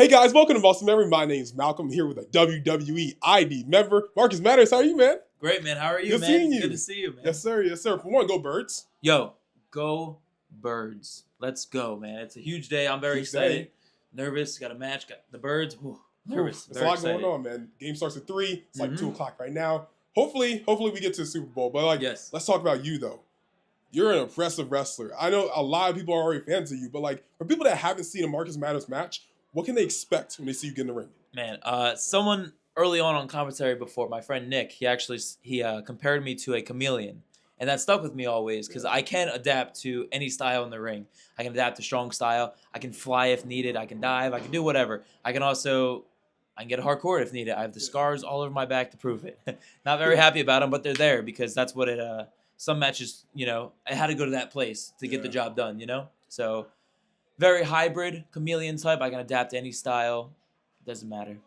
Hey guys, welcome to Boston Memory. My name's Malcolm here with a WWE ID member. Marcus Matters, how are you, man? Great, man. How are you, Good man? seeing you. Good to see you, man. Yes, sir. Yes, sir. For one, go Birds. Yo, go Birds. Let's go, man. It's a huge day. I'm very Huge excited. day. Nervous. Got a match. Got the Birds. Ooh, nervous. There's a Very lot excited. going on, man. Game starts at 3. It's like 2 Mhm. o'clock right now. Hopefully we get to the Super Bowl. But Yes. let's talk about you though. You're an impressive wrestler. I know a lot of people are already fans of you, but for people that haven't seen a Marcus Matters match, what can they expect when they see you get in the ring? Man, someone early on commentary before, my friend Nick, he compared me to a chameleon. And that stuck with me always because I can adapt to any style in the ring. I can adapt to strong style. I can fly if needed. I can dive. I can do whatever. I can get hardcore if needed. I have the scars all over my back to prove it. Not very happy about them, but they're there because that's what it. Some matches, I had to go to that place to get the job done. So very hybrid, chameleon type. I can adapt to any style. Doesn't matter.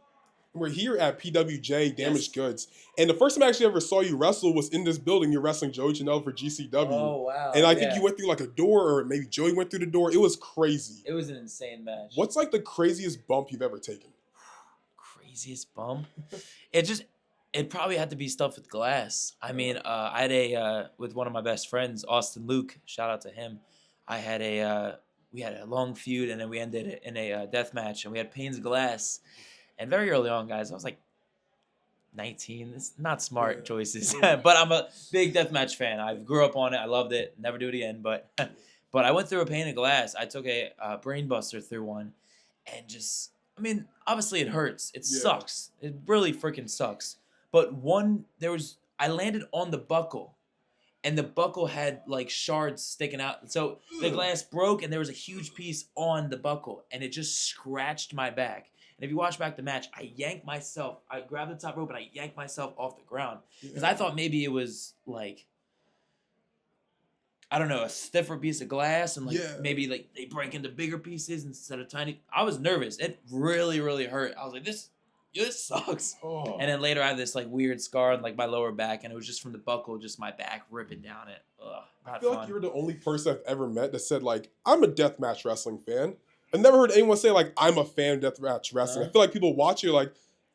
We're here at PWJ Damaged Yes. Goods, and the first time I actually ever saw you wrestle was in this building. You're wrestling Joey Janela for GCW. Oh, wow. And I think you went through a door, or maybe Joey went through the door. It was crazy. It was an insane match. What's the craziest bump you've ever taken? Craziest bump? It probably had to be stuff with glass. I mean, I had with one of my best friends, Austin Luke. Shout out to him. We had a long feud, and then we ended it in a death match, and we had panes of glass. And very early on, guys, I was like 19. It's not smart choices, but I'm a big deathmatch fan. I grew up on it. I loved it. Never do it again. But I went through a pane of glass. I took a brain buster through one, and obviously it hurts. It sucks. It really freaking sucks. But I landed on the buckle, and the buckle had shards sticking out. So the glass broke, and there was a huge piece on the buckle, and it just scratched my back. And if you watch back the match, I grabbed the top rope and I yanked myself off the ground. Because I thought maybe it was I don't know, a stiffer piece of glass and maybe they break into bigger pieces instead of tiny. I was nervous. It really, really hurt. I was like, this sucks. Oh. And then later I had this weird scar on my lower back, and it was just from the buckle, just my back ripping down it. Ugh, not I feel fun. like you're the only person I've ever met that said I'm a deathmatch wrestling fan. I've never heard anyone say I'm a fan of deathmatch wrestling. I feel like people watch you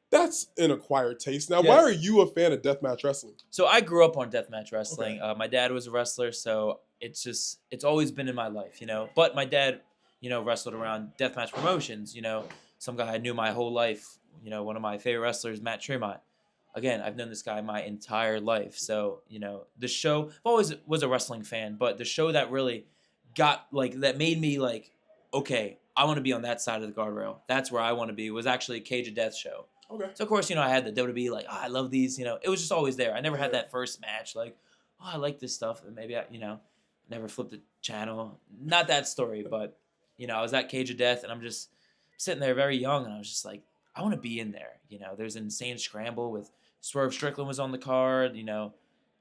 that's an acquired taste. Now, why are you a fan of deathmatch wrestling? So I grew up on deathmatch wrestling. Okay. My dad was a wrestler, so it's always been in my life, But my dad, wrestled around deathmatch promotions, Some guy I knew my whole life, one of my favorite wrestlers, Matt Tremont. Again, I've known this guy my entire life. So, the show, I've always was a wrestling fan, but the show that really got, that made me okay, I want to be on that side of the guardrail. That's where I want to be. Was actually a Cage of Death show. Okay. So of course, I had the WWE I love these. It was just always there. I never had that first match I like this stuff, and maybe I never flipped the channel. Not that story, but I was at Cage of Death, and I'm just sitting there very young, and I was just I want to be in there. There's an insane scramble with Swerve Strickland was on the card.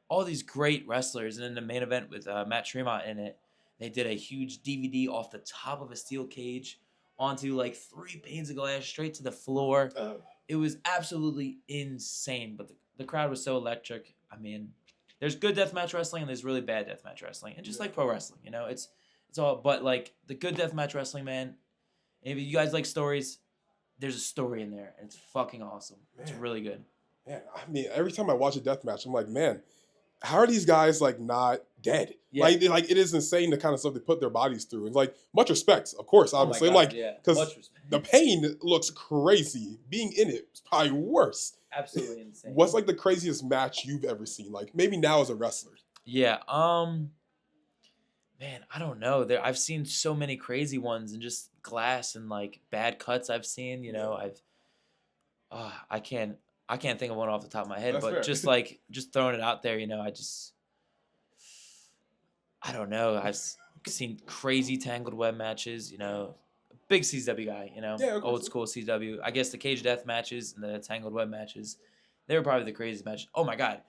All these great wrestlers, and in the main event with Matt Tremont in it. They did a huge DVD off the top of a steel cage onto 3 panes of glass straight to the floor. Oh. It was absolutely insane, but the crowd was so electric. I mean, there's good deathmatch wrestling and there's really bad deathmatch wrestling, and just like pro wrestling, it's all. But the good deathmatch wrestling, man. If you guys like stories, there's a story in there, and it's fucking awesome. Man. It's really good. Man, every time I watch a deathmatch, I'm like, man, how are these guys not dead? Yeah. It is insane the kind of stuff they put their bodies through. And much respect, of course, obviously. Because the pain looks crazy. Being in it is probably worse. Absolutely insane. What's the craziest match you've ever seen? Maybe now as a wrestler. Yeah. Man, I don't know. I've seen so many crazy ones, and just glass and bad cuts I've seen. I can't think of one off the top of my head. That's but fair. Just throwing it out there, I don't know. I've seen crazy tangled web matches, big CW guy, old school CW. I guess the cage death matches and the tangled web matches, they were probably the craziest matches. Oh my God.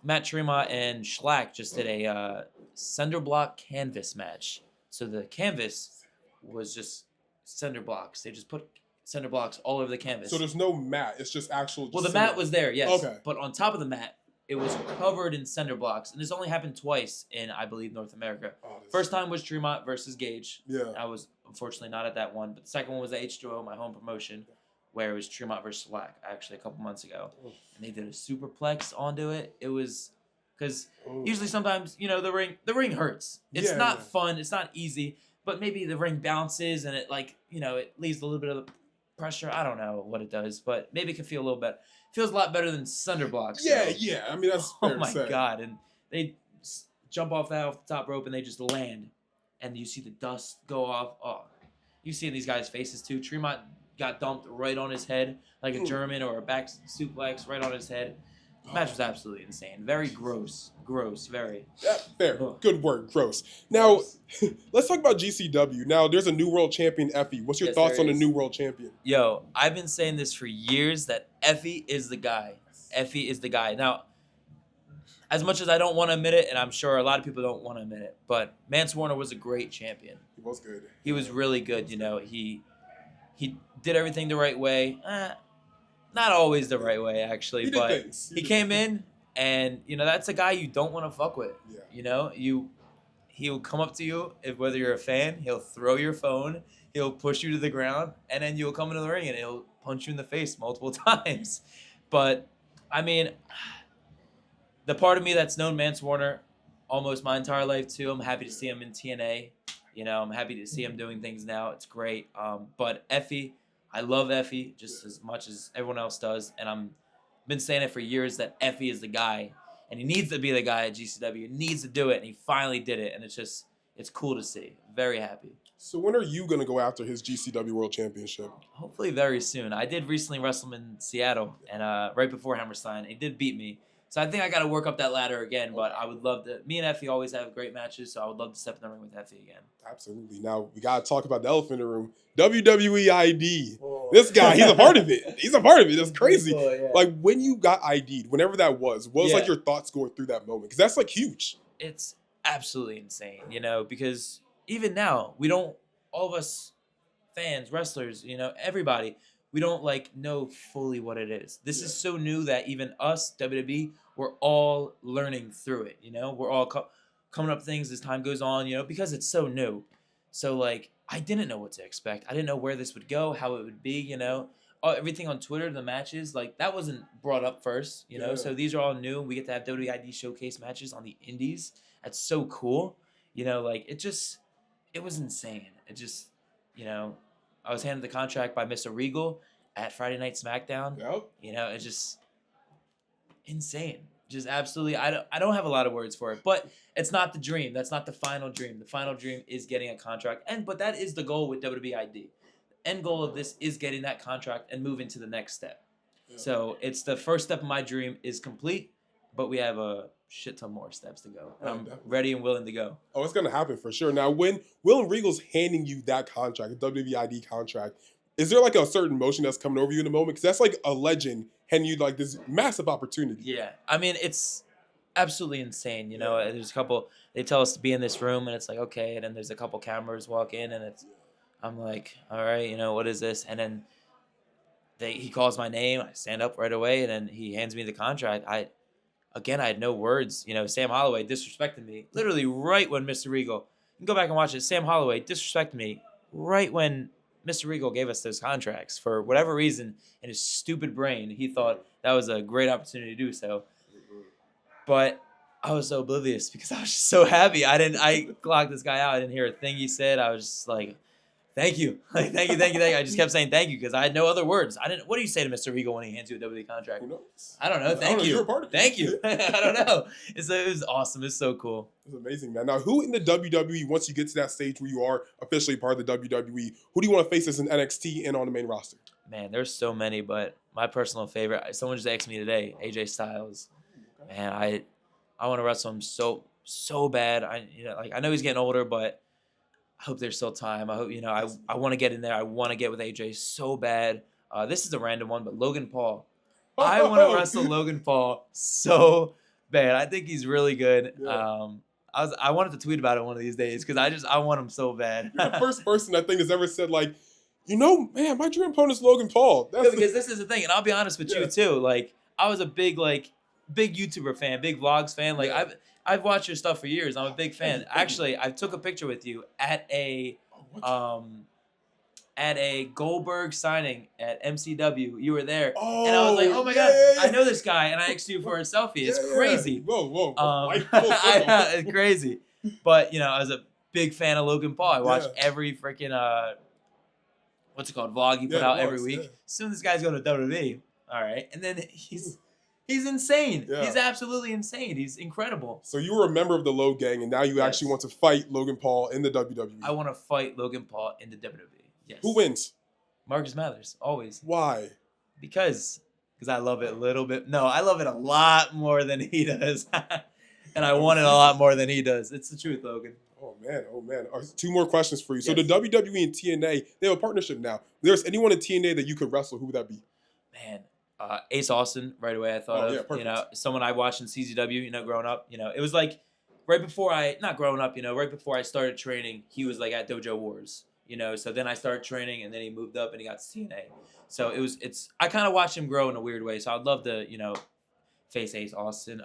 Matt Tremont and Schlack just did a cinder block canvas match. So the canvas was just cinder blocks. They just put cinder blocks all over the canvas. So there's no mat. It's just actual. Well, the mat was there, yes. Okay. But on top of the mat, it was covered in cinder blocks. And this only happened twice in, I believe, North America. First time was Tremont versus Gage. Yeah. I was unfortunately not at that one. But the second one was the H2O, my home promotion, where it was Tremont versus Slack, actually, a couple months ago. And they did a superplex onto it. It was... Because usually sometimes, you know, the ring hurts. It's not fun. It's not easy. But maybe the ring bounces and it, like, you know, it leaves a little bit of pressure. I don't know what it does. But maybe it can feel a little bit. Feels a lot better than cinder blocks. Yeah, so. yeah. I mean, that's fair Oh, my to say. God. And they jump off the top rope and they just land. And you see the dust go off. Oh, you see in these guys' faces, too. Tremont got dumped right on his head like a German or a back suplex right on his head. The match was absolutely insane. Very gross. Gross, very. Yeah, fair. Good word, gross. Now, let's talk about GCW. Now, there's a new world champion, Effy. What's your thoughts on the new world champion? Yo, I've been saying this for years that Effy is the guy. Effy is the guy. Now, as much as I don't want to admit it, and I'm sure a lot of people don't want to admit it, but Mance Warner was a great champion. He was good. He was really good, you know. He did everything the right way. Not always the right way, actually, but he came in, and, you know, that's a guy you don't want to fuck with. Yeah. You know, he'll come up to you, whether you're a fan, he'll throw your phone, he'll push you to the ground, and then you'll come into the ring, and he'll punch you in the face multiple times. But, I mean, the part of me that's known Mance Warner almost my entire life, too, I'm happy to see him in TNA. You know, I'm happy to see him doing things now. It's great. But Effy... I love Effy just as much as everyone else does, and I've been saying it for years that Effy is the guy, and he needs to be the guy at GCW. He needs to do it, and he finally did it, and it's cool to see. Very happy. So when are you going to go after his GCW World Championship? Hopefully very soon. I did recently wrestle him in Seattle, and right before Hammerstein, he did beat me. So I think I got to work up that ladder again, but I would love to. Me and Effy always have great matches, so I would love to step in the ring with Effy again. Absolutely. Now, we got to talk about the elephant in the room. WWE ID. Oh. This guy, he's a part of it. He's a part of it. That's crazy. Oh, yeah. Like, when you got ID'd, whenever that was, what was like your thoughts going through that moment? Because that's like huge. It's absolutely insane, you know, because even now, we don't, all of us fans, wrestlers, you know, everybody, we don't like know fully what it is. This is so new that even us, WWE, we're all learning through it, you know? We're all coming up with things as time goes on, you know, because it's so new. So, like, I didn't know what to expect. I didn't know where this would go, how it would be, you know? Everything on Twitter, the matches, like, that wasn't brought up first, you know? So these are all new. We get to have WWE ID showcase matches on the indies. That's so cool. You know, like, it was insane. It just, you know, I was handed the contract by Mr. Regal at Friday Night SmackDown. Yep. You know, it's just insane. Just absolutely, I don't have a lot of words for it, but it's not the dream. That's not the final dream. The final dream is getting a contract, but that is the goal with WWE ID. The end goal of this is getting that contract and moving to the next step. Yeah. So it's the first step of my dream is complete, but we have a shit ton more steps to go. I'm ready and willing to go. Oh, it's gonna happen for sure. Now, when William Regal's handing you that contract, the WWE ID contract, is there like a certain emotion that's coming over you in the moment? Because that's like a legend handing you like this massive opportunity. Yeah, I mean, it's absolutely insane. You know, there's a couple, they tell us to be in this room and it's like, okay. And then there's a couple cameras walk in and I'm like, all right, you know, what is this? And then he calls my name. I stand up right away and then he hands me the contract. I had no words. You know, Sam Holloway disrespected me literally right when Mr. Regal, you can go back and watch it. Sam Holloway disrespected me right when Mr. Regal gave us those contracts. For whatever reason, in his stupid brain, he thought that was a great opportunity to do so. But I was so oblivious because I was just so happy. I clocked this guy out. I didn't hear a thing he said. I was just like, thank you. Like, thank you. I just kept saying thank you because I had no other words. What do you say to Mr. Regal when he hands you a WWE contract? Who knows? I don't know. Thank you. You're a part of it. Thank you. I don't know. It was awesome. It's so cool. It's amazing, man. Now, who in the WWE, once you get to that stage where you are officially part of the WWE, who do you want to face as an NXT and on the main roster? Man, there's so many, but my personal favorite, someone just asked me today, AJ Styles. Man, I want to wrestle him so bad. I know he's getting older, but I hope there's still time. I hope, you know, I want to get in there. I want to get with AJ so bad. This is a random one, but Logan Paul. I want to wrestle Logan Paul so bad. I think he's really good. Yeah. I wanted to tweet about it one of these days because I want him so bad. You're the first person I think has ever said, like, you know, man, my dream opponent is Logan Paul. Because this is the thing, and I'll be honest with you too. Like, I was a big, like, big YouTuber fan, big vlogs fan. Like I've watched your stuff for years. I'm a big fan. Actually, I took a picture with you at a Goldberg signing at MCW. You were there, and I was like, "Oh my god, I know this guy!" And I asked you for a selfie. It's crazy. Whoa! It's crazy. But I was a big fan of Logan Paul. I watched every freaking what's it called, vlog he put out every week. As soon as this guy's going to WWE, all right, and then he's insane. Yeah. He's absolutely insane. He's incredible. So you were a member of the Low Gang, and now you actually want to fight Logan Paul in the WWE. I want to fight Logan Paul in the WWE. Yes. Who wins? Marcus Mathers, always. Why? Because I love it a little bit. No, I love it a lot more than he does. And I want it a lot more than he does. It's the truth, Logan. Oh, man. Two more questions for you. Yes. So the WWE and TNA, they have a partnership now. If there's anyone in TNA that you could wrestle, who would that be? Man, Ace Austin, right away I thought of. Perfect. Someone I watched in CZW, growing up. It was like right before not growing up, right before I started training, he was like at Dojo Wars. So then I started training, and then he moved up and he got to TNA. So I kind of watched him grow in a weird way. So I'd love to, face Ace Austin.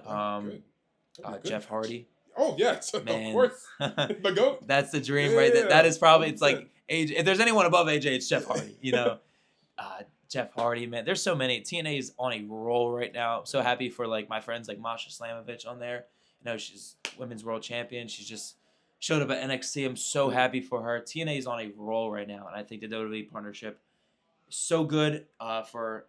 Jeff Hardy. Oh yes, man. Of course. The GOAT. That's the dream, right? That is probably, it's like AJ. If there's anyone above AJ, it's Jeff Hardy. Jeff Hardy, man. There's so many. TNA is on a roll right now. I'm so happy for like my friends like Masha Slamovich on there. She's women's world champion. She's just showed up at NXT. I'm so happy for her. TNA is on a roll right now, and I think the WWE partnership is so good for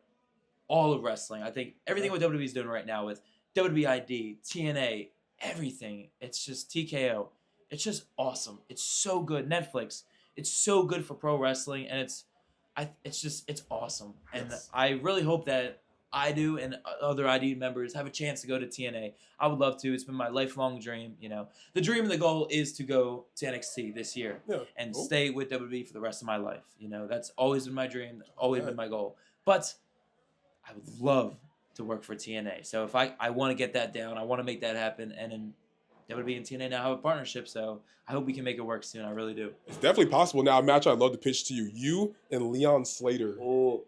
all of wrestling. I think everything what WWE is doing right now with WWE ID, TNA, everything. It's just TKO. It's just awesome. It's so good. Netflix. It's so good for pro wrestling, and it's awesome. And I really hope that I do and other ID members have a chance to go to TNA. I would love to. It's been my lifelong dream. The dream and the goal is to go to NXT this year and stay with WWE for the rest of my life. That's always been my dream, always been my goal. But I would love to work for TNA. So if I want to get that down, I want to make that happen. And then WWE and TNA now have a partnership. So I hope we can make it work soon. I really do. It's definitely possible. Now, a match I'd love to pitch to you. You and Leon Slater. Oh.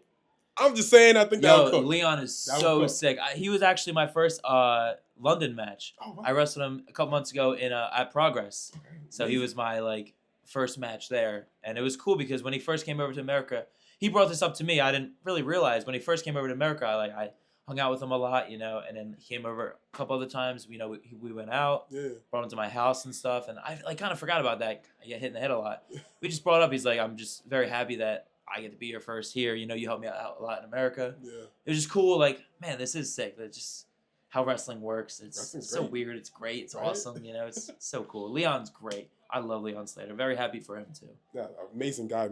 I'm just saying, I think that would cook. Leon is so sick. He was actually my first London match. Oh, wow. I wrestled him a couple months ago at Progress. Okay. So he was my first match there. And it was cool because when he first came over to America, he brought this up to me. I didn't really realize when he first came over to America, I hung out with him a lot, and then he came over a couple other times. We went out, brought him to my house and stuff, and I kind of forgot about that. I get hit in the head a lot. We just brought up. He's like, I'm just very happy that I get to be your first here. You helped me out a lot in America. Yeah. It was just cool. Man, this is sick. That's just how wrestling works. It's so weird. It's great. It's awesome. It's so cool. Leon's great. I love Leon Slater. Very happy for him too. Yeah, amazing guy.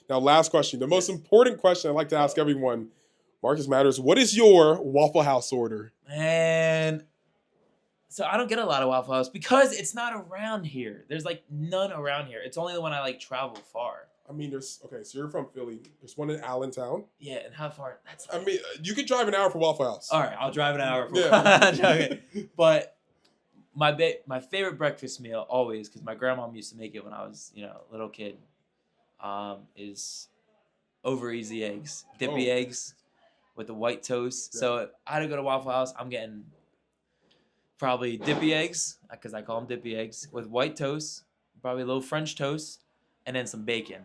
Now, last question. The most important question I like to ask everyone. Marcus Mathers, what is your Waffle House order? And so I don't get a lot of Waffle House because it's not around here. There's none around here. It's only the one I travel far. I mean, so you're from Philly. There's one in Allentown. Yeah, and how far? You could drive an hour for Waffle House. All right, I'll drive an hour for But my favorite breakfast meal always, because my grandma used to make it when I was, a little kid, is over easy eggs, dippy eggs with the white toast. Yeah. So if I had to go to Waffle House, I'm getting probably dippy eggs, because I call them dippy eggs, with white toast, probably a little French toast, and then some bacon.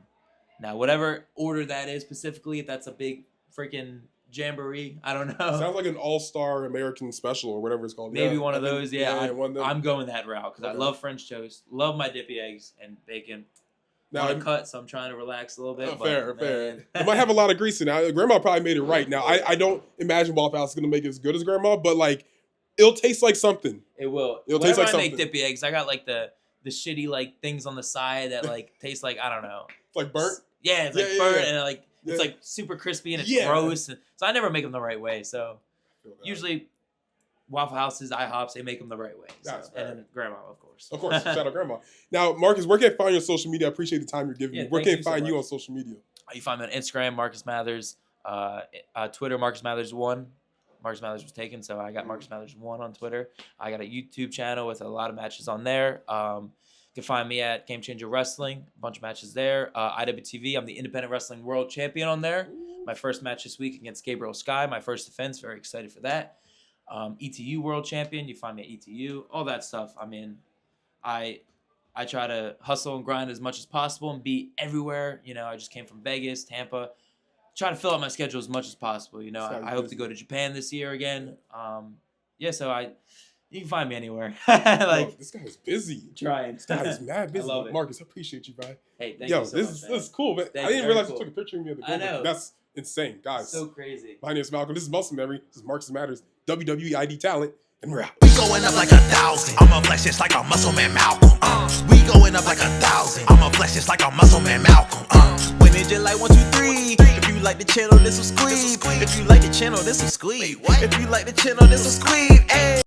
Now, whatever order that is specifically, if that's a big freaking jamboree, I don't know. Sounds like an all-star American special or whatever it's called. Maybe one of those, I'm going that route, because I love French toast, love my dippy eggs and bacon. Now I cut, so I'm trying to relax a little bit. Fair. It might have a lot of grease in it. Grandma probably made it right. Now, I don't imagine Waffle House is going to make it as good as Grandma, but it'll taste like something. It will. It'll taste like something. Whenever I make dippy eggs, I got the shitty things on the side that taste like, I don't know. It's burnt? Yeah, it's burnt and it's super crispy and it's gross. And, so I never make them the right way. So usually Waffle Houses, IHOPs, they make them the right way. So, and then Grandma, of course. Of course, shout out Grandma. Now, Marcus, where can I find you on social media? I appreciate the time you're giving me. Where can I find you on social media? You find me on Instagram, Marcus Mathers. Twitter, Marcus Mathers 1. Marcus Mathers was taken, so I got Marcus Mathers 1 on Twitter. I got a YouTube channel with a lot of matches on there. You can find me at Game Changer Wrestling, a bunch of matches there. IWTV, I'm the Independent Wrestling World Champion on there. My first match this week against Gabriel Sky, my first defense. Very excited for that. ETU world champion. You find me at ETU, all that stuff. I mean, I try to hustle and grind as much as possible and be everywhere. You know, I just came from Vegas, Tampa. Try to fill out my schedule as much as possible. You know, I hope to go to Japan this year again. So you can find me anywhere. Yo, this guy is busy. Trying. This guy is mad busy. I love it. Marcus, I appreciate you, bro. Hey, thank you so much, this is cool, man. I didn't realize you took a picture of me at the building. I know. That's insane, guys. So crazy. My name is Malcolm. This is Muscle Memory. This is Marcus Matters, WWE ID Talent, and we're out. We going up like 1,000. I'ma flex just like a muscle man Malcolm. We going up like 1,000. I'ma flex just like a muscle man Malcolm. When it just like 1, 2, 3. If you like the channel, this will squeeze. If you like the channel, this will squeeze. If you like the channel, this will squeeze. Hey.